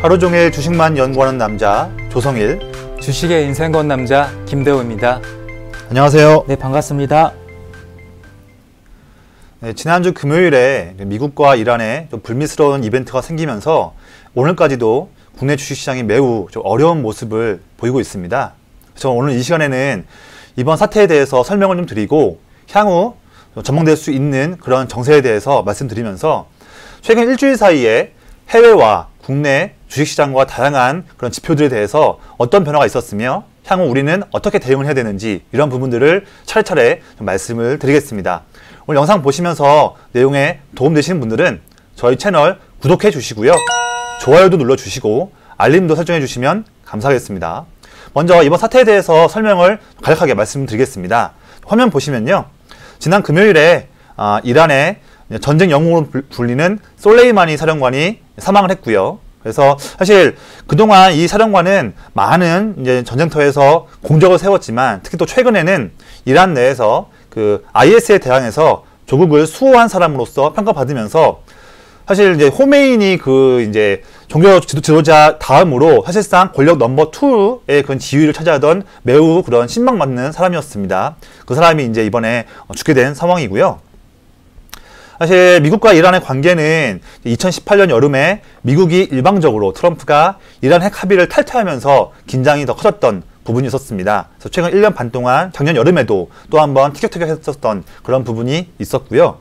하루 종일 주식만 연구하는 남자 조성일, 주식의 인생 건 남자 김대호입니다. 안녕하세요. 네, 반갑습니다. 네, 지난주 금요일에 미국과 이란에 좀 불미스러운 이벤트가 생기면서 오늘까지도 국내 주식시장이 매우 좀 어려운 모습을 보이고 있습니다. 그래서 오늘 이 시간에는 이번 사태에 대해서 설명을 좀 드리고 향후 전망될 수 있는 그런 정세에 대해서 말씀드리면서 최근 일주일 사이에 해외와 국내 주식시장과 다양한 그런 지표들에 대해서 어떤 변화가 있었으며 향후 우리는 어떻게 대응을 해야 되는지 이런 부분들을 차례차례 좀 말씀을 드리겠습니다. 오늘 영상 보시면서 내용에 도움되시는 분들은 저희 채널 구독해 주시고요. 좋아요도 눌러주시고 알림도 설정해 주시면 감사하겠습니다. 먼저 이번 사태에 대해서 설명을 간략하게 말씀드리겠습니다. 화면 보시면요. 지난 금요일에 이란의 전쟁 영웅으로 불리는 솔레이마니 사령관이 사망을 했고요. 그래서 사실 그동안 이 사령관은 많은 이제 전쟁터에서 공적을 세웠지만 특히 또 최근에는 이란 내에서 그 IS에 대항해서 조국을 수호한 사람으로서 평가받으면서 사실 이제 호메이니 그 이제 종교 지도자 다음으로 사실상 권력 넘버 2의 그런 지위를 차지하던 매우 그런 신망받는 사람이었습니다. 그 사람이 이제 이번에 죽게 된 상황이고요. 사실 미국과 이란의 관계는 2018년 여름에 미국이 일방적으로 트럼프가 이란 핵 합의를 탈퇴하면서 긴장이 더 커졌던 부분이 있었습니다. 그래서 최근 1년 반 동안 작년 여름에도 또 한번 티격태격했었던 그런 부분이 있었고요.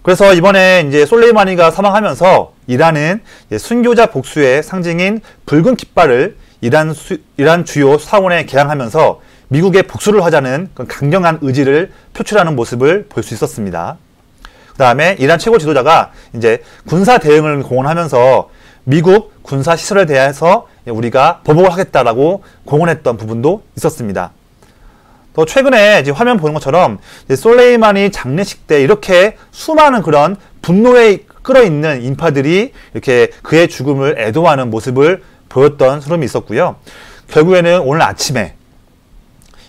그래서 이번에 이제 솔레이마니가 사망하면서 이란은 순교자 복수의 상징인 붉은 깃발을 이란 주요 사원에 개항하면서 미국의 복수를 하자는 강경한 의지를 표출하는 모습을 볼 수 있었습니다. 그 다음에 이란 최고 지도자가 이제 군사 대응을 공언하면서 미국 군사 시설에 대해서 우리가 보복을 하겠다라고 공언했던 부분도 있었습니다. 또 최근에 지금 화면 보는 것처럼 솔레이마니 장례식 때 이렇게 수많은 그런 분노에 끌어있는 인파들이 이렇게 그의 죽음을 애도하는 모습을 보였던 흐름이 있었고요. 결국에는 오늘 아침에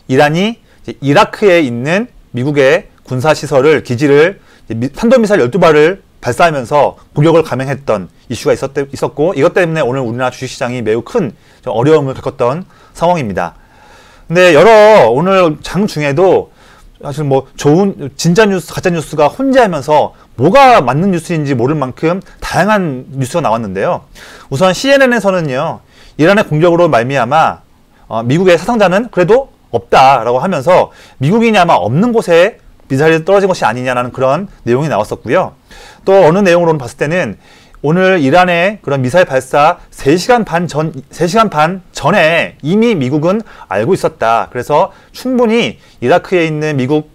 이란이 이라크에 있는 미국의 군사시설을 기지를 탄도미사일 12발을 발사하면서 공격을 감행했던 이슈가 있었고 이것 때문에 오늘 우리나라 주식시장이 매우 큰 어려움을 겪었던 상황입니다. 근데 오늘 장 중에도 사실 뭐 좋은 진짜 뉴스, 가짜 뉴스가 혼재하면서 뭐가 맞는 뉴스인지 모를 만큼 다양한 뉴스가 나왔는데요. 우선 CNN에서는요, 이란의 공격으로 말미암아 미국의 사상자는 그래도 없다라고 하면서 미국인이 아마 없는 곳에 미사일이 떨어진 것이 아니냐라는 그런 내용이 나왔었고요. 또 어느 내용으로는 봤을 때는 오늘 이란의 그런 미사일 발사 3시간 반 전에 이미 미국은 알고 있었다. 그래서 충분히 이라크에 있는 미국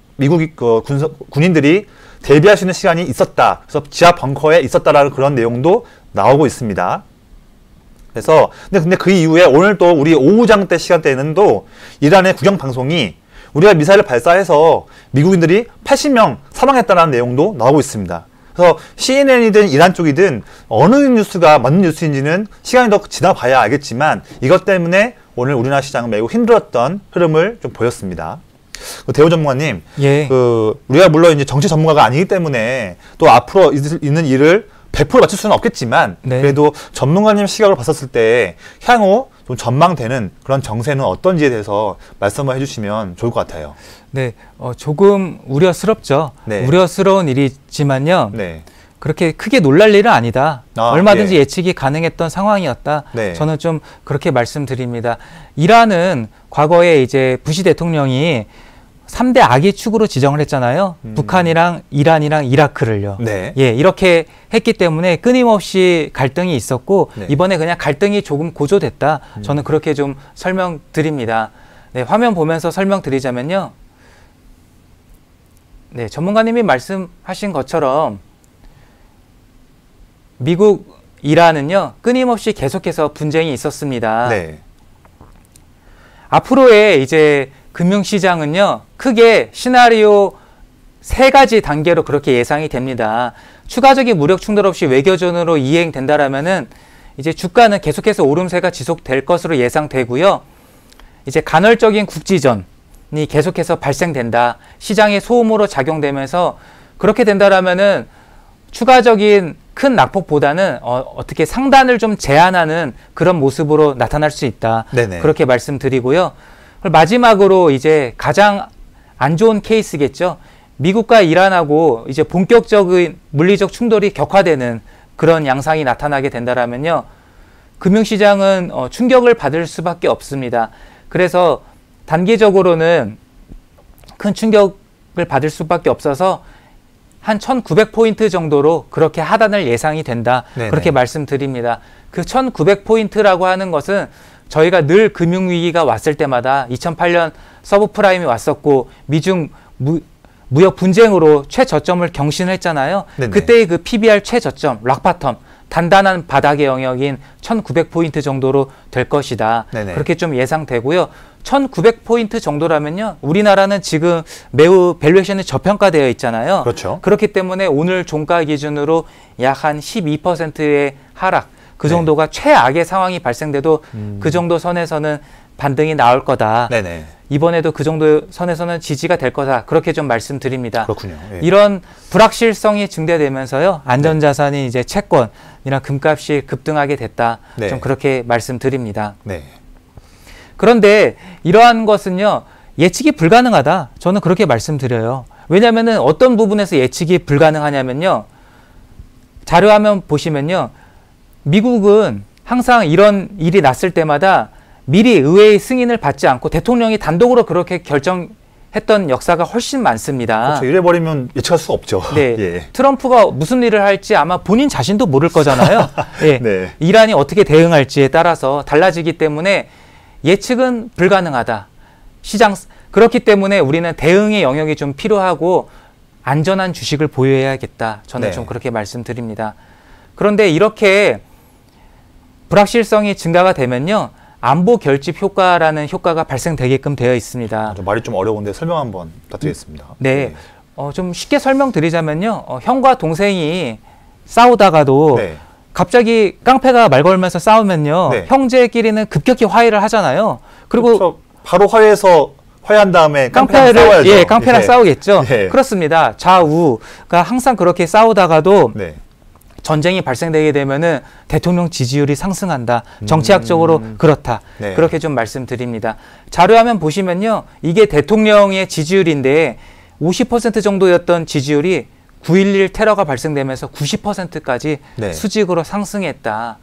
군인들이 대비할 수 있는 시간이 있었다. 그래서 지하 벙커에 있었다라는 그런 내용도 나오고 있습니다. 그래서 근데 그 이후에 오늘 또 우리 오후장 때 시간대에는 또 이란의 국영 방송이 우리가 미사일을 발사해서 미국인들이 80명 사망했다는 내용도 나오고 있습니다. 그래서 CNN이든 이란 쪽이든 어느 뉴스가 맞는 뉴스인지는 시간이 더 지나봐야 알겠지만 이것 때문에 오늘 우리나라 시장은 매우 힘들었던 흐름을 좀 보였습니다. 대호 전문가님, 예. 우리가 물론 이제 정치 전문가가 아니기 때문에 또 앞으로 있는 일을 100% 맞출 수는 없겠지만 네. 그래도 전문가님 시각으로 봤었을 때 향후 좀 전망되는 그런 정세는 어떤지에 대해서 말씀을 해주시면 좋을 것 같아요. 네, 조금 우려스럽죠. 네. 우려스러운 일이지만요. 네. 그렇게 크게 놀랄 일은 아니다. 얼마든지 예. 예측이 가능했던 상황이었다. 네. 저는 좀 그렇게 말씀드립니다. 이란은 과거에 이제 부시 대통령이 3대 악의 축으로 지정을 했잖아요. 북한이랑 이란이랑 이라크를요. 네. 예, 이렇게 했기 때문에 끊임없이 갈등이 있었고 네. 이번에 그냥 갈등이 조금 고조됐다. 저는 그렇게 좀 설명드립니다. 네, 화면 보면서 설명드리자면요. 네, 전문가님이 말씀하신 것처럼 미국, 이란은요, 끊임없이 계속해서 분쟁이 있었습니다. 네. 앞으로의 이제 금융시장은요, 크게 시나리오 3가지 단계로 그렇게 예상이 됩니다. 추가적인 무력 충돌 없이 외교전으로 이행된다라면은 이제 주가는 계속해서 오름세가 지속될 것으로 예상되고요. 이제 간헐적인 국지전이 계속해서 발생된다. 시장의 소음으로 작용되면서 그렇게 된다라면은 추가적인 큰 낙폭보다는 어떻게 상단을 좀 제한하는 그런 모습으로 나타날 수 있다. 네네. 그렇게 말씀드리고요. 마지막으로 이제 가장 안 좋은 케이스겠죠. 미국과 이란하고 이제 본격적인 물리적 충돌이 격화되는 그런 양상이 나타나게 된다라면요. 금융시장은 충격을 받을 수밖에 없습니다. 그래서 단기적으로는 큰 충격을 받을 수밖에 없어서 한 1900포인트 정도로 그렇게 하단을 예상이 된다. 네네. 그렇게 말씀드립니다. 그 1900포인트라고 하는 것은 저희가 늘 금융위기가 왔을 때마다 2008년 서브프라임이 왔었고 미중 무역 분쟁으로 최저점을 경신했잖아요. 네네. 그때의 그 PBR 최저점, 락바텀, 단단한 바닥의 영역인 1900포인트 정도로 될 것이다. 네네. 그렇게 좀 예상되고요. 1900포인트 정도라면요. 우리나라는 지금 매우 밸류에이션이 저평가되어 있잖아요. 그렇죠. 그렇기 때문에 오늘 종가 기준으로 약 한 12%의 하락, 그 네. 정도가 최악의 상황이 발생돼도 그 정도 선에서는 반등이 나올 거다. 네네. 이번에도 그 정도 선에서는 지지가 될 거다. 그렇게 좀 말씀드립니다. 그렇군요. 예. 이런 불확실성이 증대되면서요. 안전자산이 이제 채권이나 금값이 급등하게 됐다. 네. 좀 그렇게 말씀드립니다. 네. 그런데 이러한 것은요. 예측이 불가능하다. 저는 그렇게 말씀드려요. 왜냐하면은 어떤 부분에서 예측이 불가능하냐면요. 자료화면 보시면요. 미국은 항상 이런 일이 났을 때마다 미리 의회의 승인을 받지 않고 대통령이 단독으로 그렇게 결정했던 역사가 훨씬 많습니다. 그렇죠. 이래버리면 예측할 수가 없죠. 네. 예. 트럼프가 무슨 일을 할지 아마 본인 자신도 모를 거잖아요. 예. 네. 이란이 어떻게 대응할지에 따라서 달라지기 때문에 예측은 불가능하다. 그렇기 때문에 우리는 대응의 영역이 좀 필요하고 안전한 주식을 보유해야겠다. 저는 네. 좀 그렇게 말씀드립니다. 그런데 이렇게 불확실성이 증가가 되면요. 안보 결집 효과라는 효과가 발생되게끔 되어 있습니다. 말이 좀 어려운데 설명 한번 부탁드리겠습니다. 네. 좀 쉽게 설명드리자면요. 형과 동생이 싸우다가도 네. 갑자기 깡패가 말 걸면서 싸우면요. 네. 형제끼리는 급격히 화해를 하잖아요. 그리고 그렇죠. 바로 화해한 다음에 깡패랑 싸워야죠. 예, 깡패랑 예. 싸우겠죠. 예. 그렇습니다. 좌우가 항상 그렇게 싸우다가도 네. 전쟁이 발생되게 되면은 대통령 지지율이 상승한다. 정치학적으로 그렇다. 네. 그렇게 좀 말씀드립니다. 자료화면 보시면요. 이게 대통령의 지지율인데 50% 정도였던 지지율이 9.11 테러가 발생되면서 90%까지 네. 수직으로 상승했다.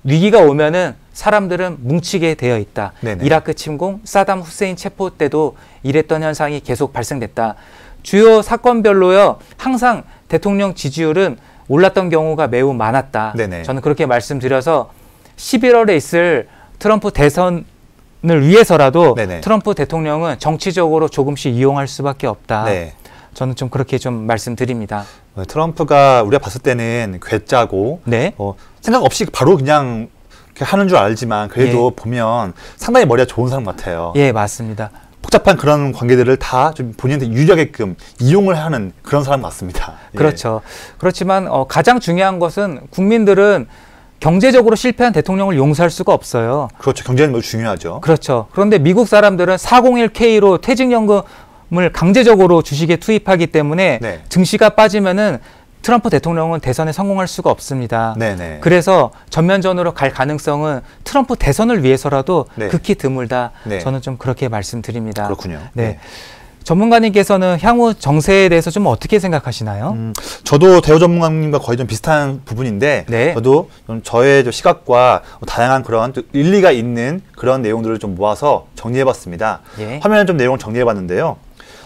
위기가 오면은 사람들은 뭉치게 되어 있다. 네네. 이라크 침공, 사담 후세인 체포 때도 이랬던 현상이 계속 발생됐다. 주요 사건별로요. 항상 대통령 지지율은 올랐던 경우가 매우 많았다. 네네. 저는 그렇게 말씀드려서 11월에 있을 트럼프 대선을 위해서라도 네네. 트럼프 대통령은 정치적으로 조금씩 이용할 수밖에 없다. 네. 저는 좀 그렇게 좀 말씀드립니다. 트럼프가 우리가 봤을 때는 괴짜고 네. 생각 없이 바로 그냥 이렇게 하는 줄 알지만 그래도 보면 상당히 머리가 좋은 사람 같아요. 예, 맞습니다. 복잡한 그런 관계들을 다 좀 본인한테 유리하게끔 이용을 하는 그런 사람 같습니다. 예. 그렇죠. 그렇지만 가장 중요한 것은 국민들은 경제적으로 실패한 대통령을 용서할 수가 없어요. 그렇죠. 경제는 매우 중요하죠. 그렇죠. 그런데 미국 사람들은 401K로 퇴직연금을 강제적으로 주식에 투입하기 때문에 네. 증시가 빠지면은 트럼프 대통령은 대선에 성공할 수가 없습니다. 네네. 그래서 전면전으로 갈 가능성은 트럼프 대선을 위해서라도 네. 극히 드물다. 네. 저는 좀 그렇게 말씀드립니다. 그렇군요. 네. 전문가님께서는 향후 정세에 대해서 좀 어떻게 생각하시나요? 저도 대우 전문가님과 거의 좀 비슷한 부분인데 네. 저도 좀 저의 좀 시각과 다양한 그런 좀 일리가 있는 그런 내용들을 좀 모아서 정리해봤습니다. 예. 화면에 좀 내용을 정리해봤는데요.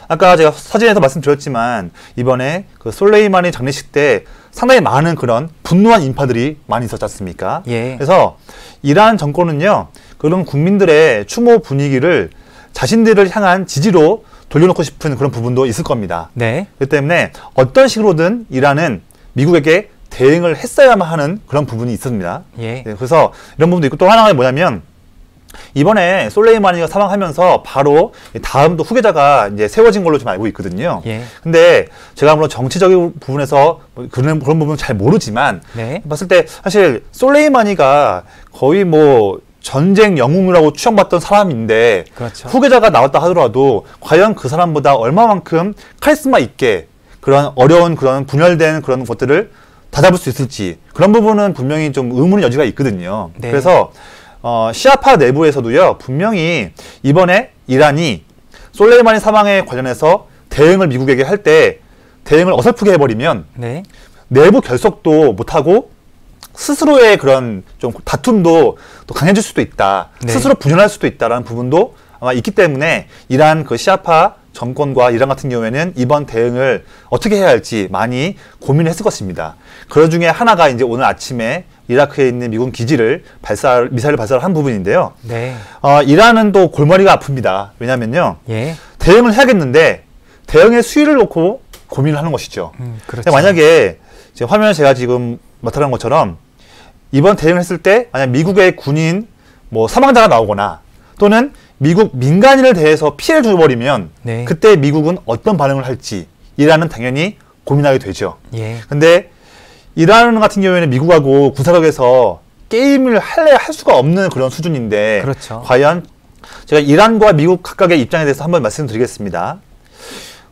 아까 제가 사진에서 말씀드렸지만 이번에 그 솔레이마니 장례식 때 상당히 많은 그런 분노한 인파들이 많이 있었지 않습니까? 예. 그래서 이란 정권은요 그런 국민들의 추모 분위기를 자신들을 향한 지지로 돌려놓고 싶은 그런 부분도 있을 겁니다. 네. 그렇기 때문에 어떤 식으로든 이란은 미국에게 대응을 했어야만 하는 그런 부분이 있습니다. 예. 네, 그래서 이런 부분도 있고 또 하나가 뭐냐면 이번에 솔레이마니가 사망하면서 바로 다음 또 후계자가 이제 세워진 걸로 좀 알고 있거든요. 예. 근데 제가 물론 정치적인 부분에서 그런 부분은 잘 모르지만 네. 봤을 때 사실 솔레이마니가 거의 뭐 전쟁 영웅이라고 추앙받던 사람인데 그렇죠. 후계자가 나왔다 하더라도 과연 그 사람보다 얼마만큼 카리스마 있게 그런 어려운 그런 분열된 그런 것들을 다 잡을 수 있을지 그런 부분은 분명히 좀 의문의 여지가 있거든요. 네. 그래서 시아파 내부에서도요 분명히 이번에 이란이 솔레이마니 사망에 관련해서 대응을 미국에게 할 때 대응을 어설프게 해버리면 네. 내부 결속도 못하고 스스로의 그런 좀 다툼도 또 강해질 수도 있다. 네. 스스로 분열할 수도 있다라는 부분도 아마 있기 때문에 이란 그 시아파 정권과 이란 같은 경우에는 이번 대응을 어떻게 해야 할지 많이 고민을 했을 것입니다. 그 중에 하나가 이제 오늘 아침에 이라크에 있는 미군 기지를 미사일을 발사를 한 부분인데요. 네. 이란은 또 골머리가 아픕니다. 왜냐면요. 예. 대응을 해야겠는데 대응의 수위를 놓고 고민을 하는 것이죠. 그렇죠. 만약에 이제 화면을 제가 지금 나타난 것처럼 이번 대응을 했을 때 만약 미국의 군인 뭐 사망자가 나오거나 또는 미국 민간인을 대해서 피해를 줘버리면 네. 그때 미국은 어떤 반응을 할지 이란은 당연히 고민하게 되죠. 예. 근데 이란 같은 경우에는 미국하고 구사력에서 게임을 할 수가 없는 그런 수준인데 그렇죠. 과연 제가 이란과 미국 각각의 입장에 대해서 한번 말씀드리겠습니다.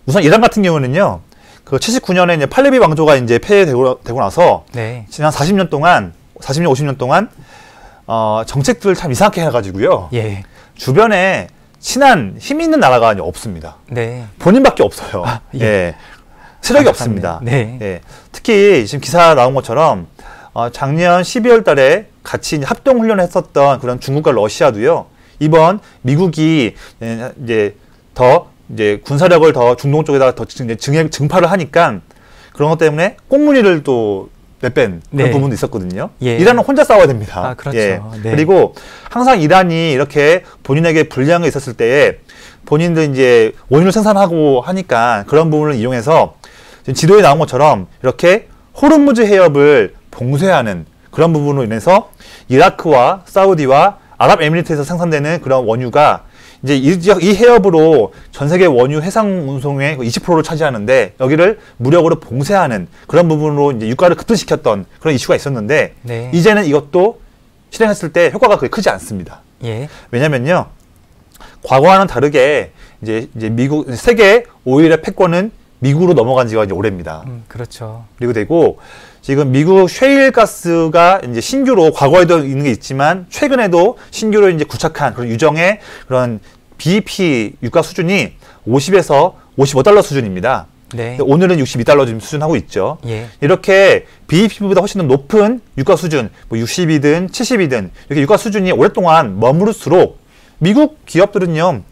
우선 이란 같은 경우는요. 그 79년에 이제 팔레비 왕조가 이제 폐해되고 나서 네. 지난 40년, 50년 동안 정책들을 참 이상하게 해가지고요. 예. 주변에 친한 힘 있는 나라가 없습니다. 네. 본인밖에 없어요. 예. 예. 세력이 안타깝네요. 없습니다. 네. 예. 특히 지금 기사 나온 것처럼 작년 12월 달에 같이 이제 합동 훈련을 했었던 그런 중국과 러시아도요. 이번 미국이 이제 군사력을 더 중동 쪽에다가 더 증파를 하니까 그런 것 때문에 꽁무니를 또 내뺀 그런 네. 부분도 있었거든요. 예. 이란은 혼자 싸워야 됩니다. 아, 그렇죠. 예. 네. 그리고 항상 이란이 이렇게 본인에게 불리한 게 있었을 때에 본인들 이제 원유를 생산하고 하니까 그런 부분을 이용해서 지금 지도에 나온 것처럼 이렇게 호르무즈 해협을 봉쇄하는 그런 부분으로 인해서 이라크와 사우디와 아랍에미리트에서 생산되는 그런 원유가 이제 이 해협으로 전 세계 원유 해상 운송의 20%를 차지하는데 여기를 무력으로 봉쇄하는 그런 부분으로 이제 유가를 급등시켰던 그런 이슈가 있었는데 네. 이제는 이것도 실행했을 때 효과가 그렇게 크지 않습니다. 예. 왜냐면요. 과거와는 다르게 이제 미국 세계 오일의 패권은 미국으로 넘어간 지가 이제 오래입니다. 그렇죠. 그리고 되고 지금 미국 셰일가스가 이제 신규로 과거에도 있는 게 있지만 최근에도 신규로 이제 구착한 그런 유정의 그런 BEP 유가 수준이 50에서 55달러 수준입니다. 네. 오늘은 62달러 지금 수준하고 있죠. 예. 이렇게 BEP보다 훨씬 더 높은 유가 수준, 뭐 60이든 70이든 이렇게 유가 수준이 오랫동안 머무를수록 미국 기업들은요.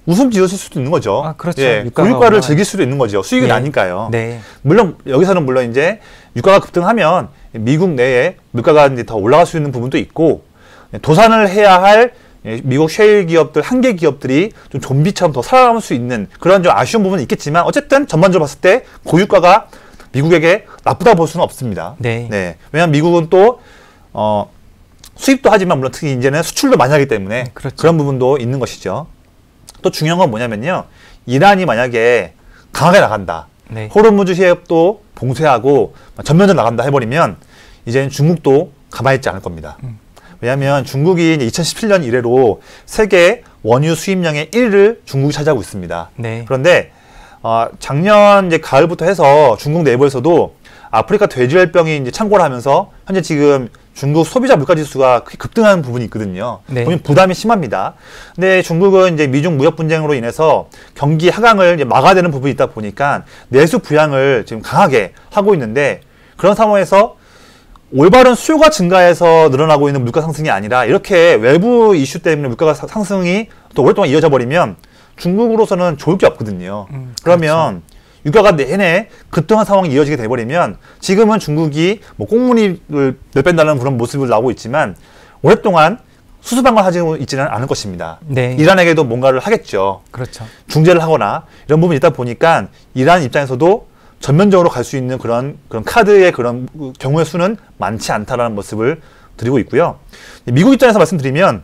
웃음 지었을 수도 있는 거죠. 아, 그렇죠. 예, 유가가 고유가를 올라가- 즐길 수도 있는 거죠. 수익이 예. 나니까요. 네. 물론 여기서는 물론 이제 유가가 급등하면 미국 내에 물가가 이제 더 올라갈 수 있는 부분도 있고 도산을 해야 할 미국 셰일 기업들 한계 기업들이 좀 좀비처럼 더 살아남을 수 있는 그런 좀 아쉬운 부분은 있겠지만 어쨌든 전반적으로 봤을 때 고유가가 미국에게 나쁘다 볼 수는 없습니다. 네. 왜냐하면 미국은 또 수입도 하지만 물론 특히 이제는 수출도 많이 하기 때문에 그렇죠. 그런 부분도 있는 것이죠. 또 중요한 건 뭐냐면요. 이란이 만약에 강하게 나간다. 네. 호르무즈 해협도 봉쇄하고 전면전 나간다 해버리면 이제는 중국도 가만히 있지 않을 겁니다. 왜냐하면 중국이 이제 2017년 이래로 세계 원유 수입량의 1위를 중국이 차지하고 있습니다. 네. 그런데 작년 이제 가을부터 해서 중국 내부에서도 아프리카 돼지열병이 이제 창궐 하면서 현재 지금 중국 소비자 물가 지수가 크게 급등하는 부분이 있거든요. 네. 보면 부담이 심합니다. 근데 중국은 이제 미중 무역 분쟁으로 인해서 경기 하강을 이제 막아야 되는 부분이 있다 보니까 내수 부양을 지금 강하게 하고 있는데 그런 상황에서 올바른 수요가 증가해서 늘어나고 있는 물가 상승이 아니라 이렇게 외부 이슈 때문에 물가 상승이 또 오랫동안 이어져 버리면 중국으로서는 좋을 게 없거든요. 그러면 유가가 내내 급등한 상황이 이어지게 돼버리면 지금은 중국이 뭐 꽁무니를 내뺀다는 그런 모습을 나오고 있지만 오랫동안 수수방관 하지 있지는 않을 것입니다. 네. 이란에게도 뭔가를 하겠죠. 그렇죠. 중재를 하거나 이런 부분이 있다 보니까 이란 입장에서도 전면적으로 갈 수 있는 그런 카드의 그런 경우의 수는 많지 않다라는 모습을 드리고 있고요. 미국 입장에서 말씀드리면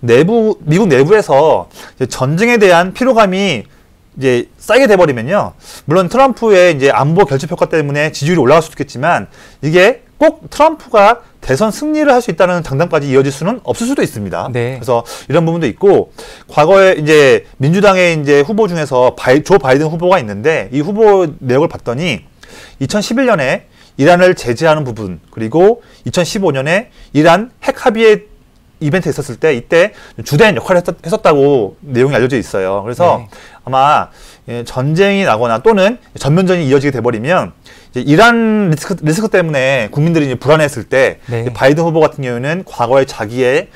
미국 내부에서 전쟁에 대한 피로감이 이제 쌓이게 돼버리면요. 물론 트럼프의 이제 안보 결집 효과 때문에 지지율이 올라갈 수도 있겠지만 이게 꼭 트럼프가 대선 승리를 할 수 있다는 장담까지 이어질 수는 없을 수도 있습니다. 네. 그래서 이런 부분도 있고 과거에 이제 민주당의 이제 후보 중에서 조 바이든 후보가 있는데 이 후보 내역을 봤더니 2011년에 이란을 제재하는 부분, 그리고 2015년에 이란 핵 합의의 이벤트 있었을 때 이때 주된 역할을 했었다고 내용이 알려져 있어요. 그래서 네. 아마 전쟁이 나거나 또는 전면전이 이어지게 돼버리면 이제 이란 리스크 때문에 국민들이 이제 불안했을 때 네. 바이든 후보 같은 경우는 과거에 자기의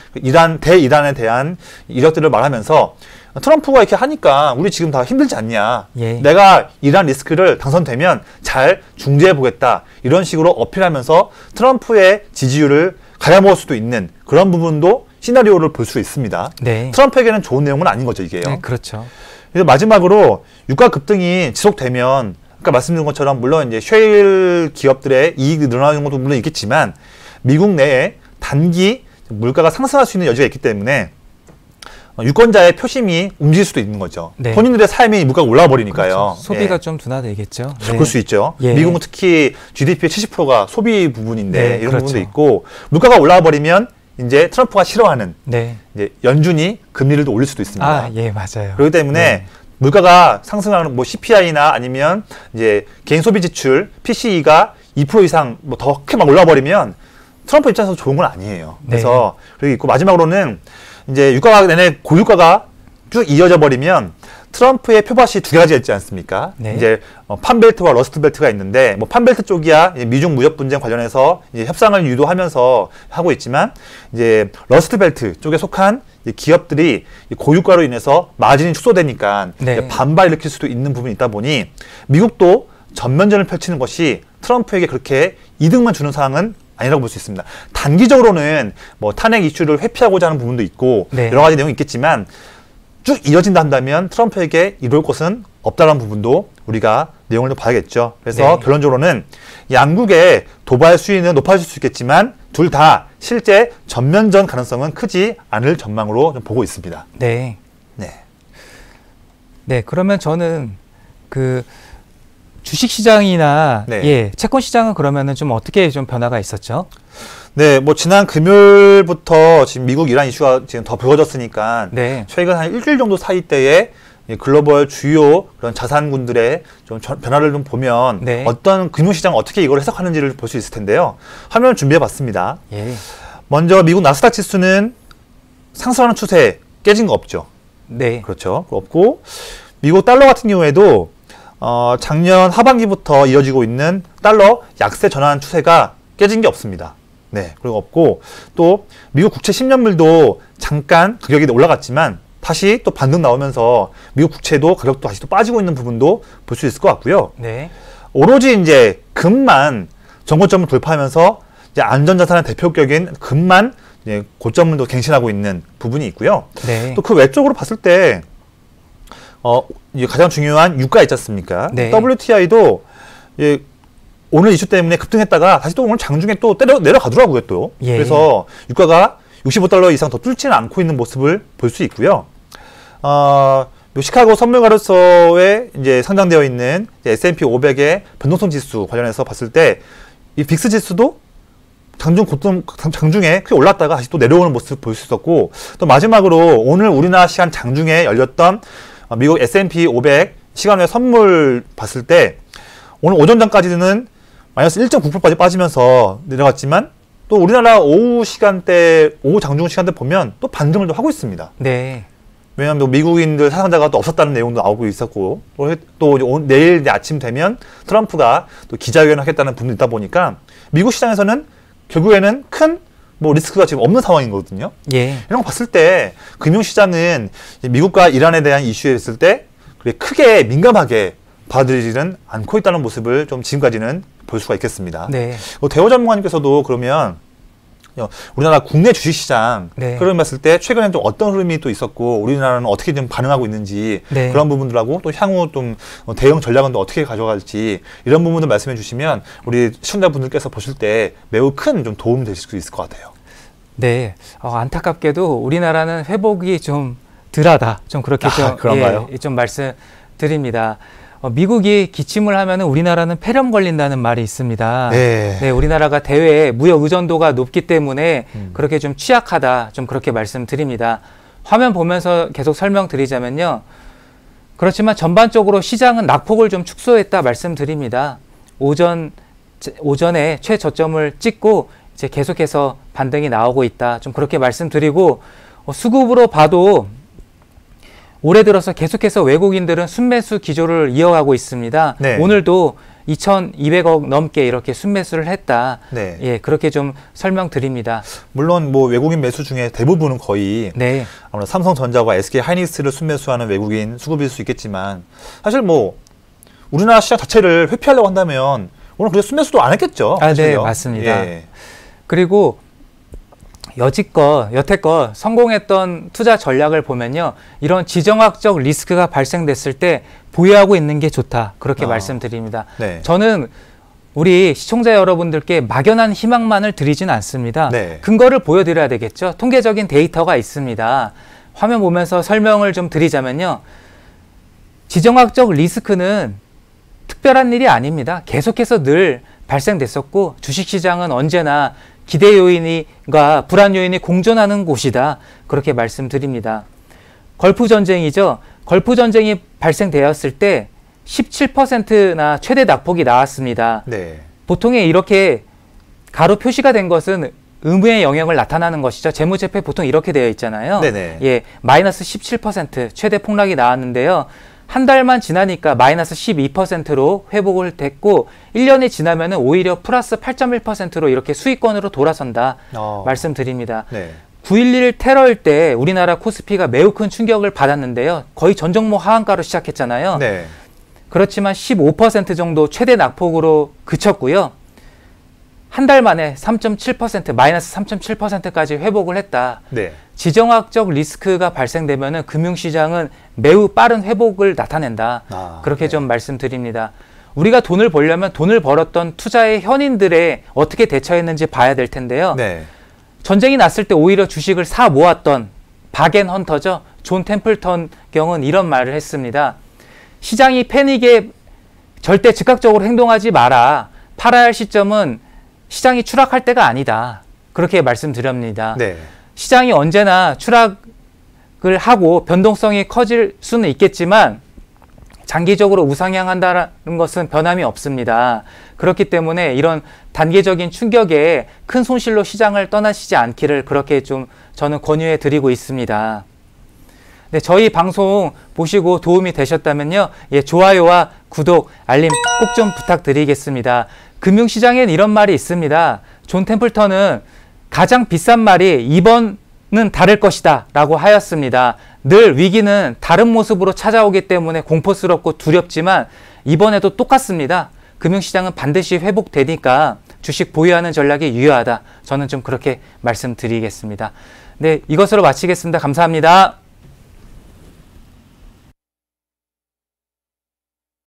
대이란에 대한 이력들을 말하면서 트럼프가 이렇게 하니까 우리 지금 다 힘들지 않냐. 예. 내가 이란 리스크를 당선되면 잘 중재해보겠다. 이런 식으로 어필하면서 트럼프의 지지율을 갉아먹을 수도 있는 그런 부분도 시나리오를 볼 수 있습니다. 네. 트럼프에게는 좋은 내용은 아닌 거죠, 이게요. 네, 그렇죠. 그래서 마지막으로 유가 급등이 지속되면 아까 말씀드린 것처럼 물론 이제 셰일 기업들의 이익이 늘어나는 것도 물론 있겠지만 미국 내에 단기 물가가 상승할 수 있는 여지가 있기 때문에 유권자의 표심이 움직일 수도 있는 거죠. 네. 본인들의 삶이 물가가 올라와 버리니까요. 그렇죠. 소비가 예. 좀 둔화되겠죠. 네. 그럴 수 있죠. 예. 미국은 특히 GDP의 70%가 소비 부분인데 네, 이런 그렇죠. 부분도 있고 물가가 올라와 버리면 이제 트럼프가 싫어하는 네. 이제 연준이 금리를 또 올릴 수도 있습니다. 아, 예, 맞아요. 그렇기 때문에 네. 물가가 상승하는 뭐 CPI나 아니면 이제 개인 소비 지출 PCE가 2% 이상 뭐 더 크게 막 올라와 버리면 트럼프 입장에서 좋은 건 아니에요. 그래서 그리고 있고 마지막으로는 이제 유가가 내내 고유가가 쭉 이어져 버리면 트럼프의 표밭이 두 가지가 있지 않습니까? 네. 이제 판벨트와 러스트 벨트가 있는데 뭐 판벨트 쪽이야 미중 무역 분쟁 관련해서 이제 협상을 유도하면서 하고 있지만 이제 러스트 벨트 쪽에 속한 기업들이 고유가로 인해서 마진이 축소되니까 네. 반발 일으킬 수도 있는 부분이 있다 보니 미국도 전면전을 펼치는 것이 트럼프에게 그렇게 이득만 주는 상황은 아니라고 볼 수 있습니다. 단기적으로는 뭐 탄핵 이슈를 회피하고자 하는 부분도 있고 네. 여러 가지 내용이 있겠지만 쭉 이어진다 한다면 트럼프에게 이룰 것은 없다는 부분도 우리가 내용을 좀 봐야겠죠. 그래서 네. 결론적으로는 양국의 도발 수위는 높아질 수 있겠지만 둘 다 실제 전면전 가능성은 크지 않을 전망으로 좀 보고 있습니다. 네. 네. 네, 그러면 저는 그 주식시장이나 네. 예, 채권시장은 그러면은 좀 어떻게 좀 변화가 있었죠? 네, 뭐 지난 금요일부터 지금 미국 이란 이슈가 지금 더 불거졌으니까 네. 최근 한 일주일 정도 사이 때에 글로벌 주요 그런 자산군들의 좀 변화를 좀 보면 네. 어떤 금융시장 어떻게 이걸 해석하는지를 볼 수 있을 텐데요. 화면을 준비해봤습니다. 예. 먼저 미국 나스닥 지수는 상승하는 추세 깨진 거 없죠. 네. 그렇죠. 없고 미국 달러 같은 경우에도 작년 하반기부터 이어지고 있는 달러 약세 전환 추세가 깨진 게 없습니다. 네, 그리고 없고 또 미국 국채 10년물도 잠깐 가격이 올라갔지만 다시 또 반등 나오면서 미국 국채도 가격도 다시 또 빠지고 있는 부분도 볼 수 있을 것 같고요. 네. 오로지 이제 금만 정고점을 돌파하면서 이제 안전자산의 대표격인 금만 이제 고점을 또 갱신하고 있는 부분이 있고요. 네. 또 그 외적으로 봤을 때 이제 가장 중요한 유가 있지 않습니까? 네. WTI도 예, 오늘 이슈 때문에 급등했다가 다시 또 오늘 장중에 또 내려가더라고요, 또. 예. 그래서 유가가 65달러 이상 더 뚫지는 않고 있는 모습을 볼 수 있고요. 시카고 선물가로서에 이제 상장되어 있는 이제 S&P 500의 변동성 지수 관련해서 봤을 때 이 빅스 지수도 장중에 크게 올랐다가 다시 또 내려오는 모습을 볼 수 있었고 또 마지막으로 오늘 우리나라 시간 장중에 열렸던 미국 S&P 500 시간외 선물 봤을 때 오늘 오전 전까지는 마이너스 1.9% 빠지면서 내려갔지만 또 우리나라 오후 장중 시간대 보면 또 반등을 또 하고 있습니다. 네. 왜냐하면 또 미국인들 사상자가 또 없었다는 내용도 나오고 있었고 또 내일 아침 되면 트럼프가 또 기자회견을 하겠다는 부분이 있다 보니까 미국 시장에서는 결국에는 큰 뭐 리스크가 지금 없는 상황이거든요. 예. 이런 거 봤을 때 금융시장은 미국과 이란에 대한 이슈에 있을 때 크게 민감하게 받아들이지는 않고 있다는 모습을 좀 지금까지는 볼 수가 있겠습니다. 네. 대호 전문가님께서도 그러면 우리나라 국내 주식시장 네. 흐름 봤을 때 최근에 좀 어떤 흐름이 또 있었고 우리나라는 어떻게 좀 반응하고 있는지 네. 그런 부분들하고 또 향후 좀 대응 전략은 또 어떻게 가져갈지 이런 부분들 말씀해 주시면 우리 시청자분들께서 보실 때 매우 큰 좀 도움 되실 수 있을 것 같아요. 네. 안타깝게도 우리나라는 회복이 좀 덜하다. 좀 그렇게 좀, 그런가요? 예, 좀 말씀드립니다. 미국이 기침을 하면은 우리나라는 폐렴 걸린다는 말이 있습니다. 네. 네, 우리나라가 대외에 무역 의존도가 높기 때문에 그렇게 좀 취약하다. 좀 그렇게 말씀드립니다. 화면 보면서 계속 설명드리자면요. 그렇지만 전반적으로 시장은 낙폭을 좀 축소했다 말씀드립니다. 오전 오전에 최저점을 찍고 이제 계속해서 반등이 나오고 있다. 좀 그렇게 말씀드리고 수급으로 봐도 올해 들어서 계속해서 외국인들은 순매수 기조를 이어가고 있습니다. 네. 오늘도 2,200억 넘게 이렇게 순매수를 했다. 네. 예, 그렇게 좀 설명드립니다. 물론 뭐 외국인 매수 중에 대부분은 거의 네. 아무래도 삼성전자와 SK 하이닉스를 순매수하는 외국인 수급일 수 있겠지만 사실 뭐 우리나라 시장 자체를 회피하려고 한다면 오늘 그래서 순매수도 안 했겠죠. 네, 사실요. 맞습니다. 예. 그리고 여태껏 성공했던 투자 전략을 보면요. 이런 지정학적 리스크가 발생됐을 때 보유하고 있는 게 좋다. 그렇게 말씀드립니다. 네. 저는 우리 시청자 여러분들께 막연한 희망만을 드리진 않습니다. 네. 근거를 보여드려야 되겠죠. 통계적인 데이터가 있습니다. 화면 보면서 설명을 좀 드리자면요. 지정학적 리스크는 특별한 일이 아닙니다. 계속해서 늘 발생됐었고 주식시장은 언제나 기대 요인과 불안 요인이 공존하는 곳이다. 그렇게 말씀드립니다. 걸프 전쟁이죠. 걸프 전쟁이 발생되었을 때 17%나 최대 낙폭이 나왔습니다. 네. 보통에 이렇게 가로 표시가 된 것은 의무의 영역을 나타나는 것이죠. 재무제표에 보통 이렇게 되어 있잖아요. 네네. 예, 마이너스 17% 최대 폭락이 나왔는데요. 한 달만 지나니까 마이너스 12%로 회복을 됐고 1년이 지나면은 오히려 플러스 8.1%로 이렇게 수익권으로 돌아선다 말씀드립니다. 네. 9.11 테러일 때 우리나라 코스피가 매우 큰 충격을 받았는데요. 거의 전 종목 하한가로 시작했잖아요. 네. 그렇지만 15% 정도 최대 낙폭으로 그쳤고요. 한 달 만에 3.7% 마이너스 3.7%까지 회복을 했다. 네. 지정학적 리스크가 발생되면은 금융시장은 매우 빠른 회복을 나타낸다. 그렇게 네. 좀 말씀드립니다. 우리가 돈을 벌려면 돈을 벌었던 투자의 현인들의 어떻게 대처했는지 봐야 될 텐데요. 네. 전쟁이 났을 때 오히려 주식을 사 모았던 박앤헌터죠. 존 템플턴 경은 이런 말을 했습니다. 시장이 패닉에 절대 즉각적으로 행동하지 마라. 팔아야 할 시점은 시장이 추락할 때가 아니다. 그렇게 말씀드립니다. 네. 시장이 언제나 추락을 하고 변동성이 커질 수는 있겠지만 장기적으로 우상향한다는 것은 변함이 없습니다. 그렇기 때문에 이런 단계적인 충격에 큰 손실로 시장을 떠나시지 않기를 그렇게 좀 저는 권유해 드리고 있습니다. 네, 저희 방송 보시고 도움이 되셨다면요. 예, 좋아요와 구독, 알림 꼭 좀 부탁드리겠습니다. 금융시장엔 이런 말이 있습니다. 존 템플턴은 가장 비싼 말이 이번은 다를 것이다 라고 하였습니다. 늘 위기는 다른 모습으로 찾아오기 때문에 공포스럽고 두렵지만 이번에도 똑같습니다. 금융시장은 반드시 회복되니까 주식 보유하는 전략이 유효하다. 저는 좀 그렇게 말씀드리겠습니다. 네, 이것으로 마치겠습니다. 감사합니다.